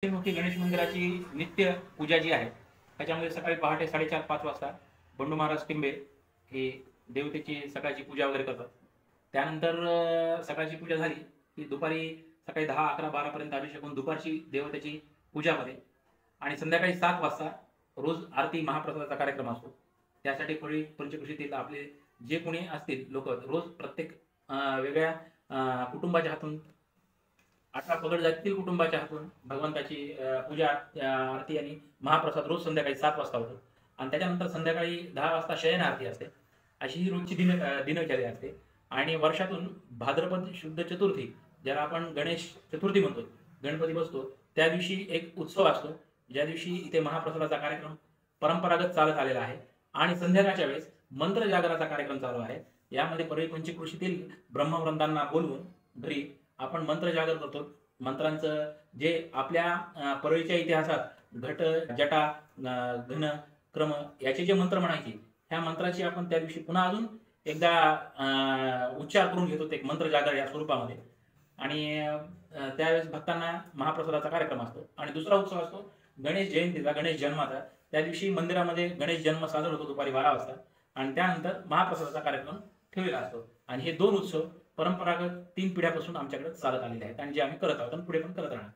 मुखी गणेश मंदिराची नित्य पूजा जी आहे त्याच्यामध्ये सकाळी पहाटे 4:30-5 वाजता बंडू महाराज टिंबे हे देवतेची सकाळची पूजा वगैरे करतात. त्यानंतर सकाळची पूजा झाली की दुपारी सकाळी 10, 11, 12 पर्यंत अभिषेक होऊन दुपारची देवतेची पूजा होते आणि संध्याकाळी 7 वाजता रोज आरती महाप्रसादाचा कार्यक्रम असतो. त्यासाठी पंचक्रोशीतील आपले जे कोणी असतील लोक रोज प्रत्येक वेगळ्या कुटुंबाच्या हातून 18 पगड जातील कुटुंबाच्या हातून भगवंताची पूजा आरती आणि महाप्रसाद रोज संध्याकाळी 7 वाजता होतो आणि त्याच्यानंतर संध्याकाळी 10 वाजता शयन आरती असते. अशी ही रोजची दिनचर्या असते आणि वर्षातून भाद्रपद शुद्ध चतुर्थी ज्याला आपण गणेश चतुर्थी म्हणतो, गणपती बसतो, त्या दिवशी एक उत्सव असतो, ज्या दिवशी इथे महाप्रसादाचा कार्यक्रम परंपरागत चालत आलेला आहे आणि संध्याकाळच्या वेळेस मंत्र जागराचा कार्यक्रम चालू आहे. यामध्ये परळी पंचक्रोशीतील ब्रह्मवृंदांना बोलवून घरी आपण मंत्र जागर करतो. मंत्रांचं जे आपल्या परळीच्या इतिहासात घट, जटा, घन, क्रम याचे जे मंत्र म्हणायचे, ह्या मंत्राची आपण त्या दिवशी पुन्हा अजून एकदा उच्चार करून घेतो एक मंत्र जागर या स्वरूपामध्ये आणि त्यावेळेस भक्तांना महाप्रसादाचा कार्यक्रम असतो. आणि दुसरा उत्सव असतो गणेश जयंतीचा, गणेश जन्माचा. त्या दिवशी मंदिरामध्ये गणेश जन्म साजरा होतो दुपारी 12 वाजता आणि त्यानंतर महाप्रसादाचा कार्यक्रम ठेवलेला असतो. आणि हे दोन उत्सव परंपरागत 3 पिढ्यापासून आमच्याकडे चालत आलेले आहेत आणि जे आम्ही करत आहोत आणि पुढे पण करत राहणार.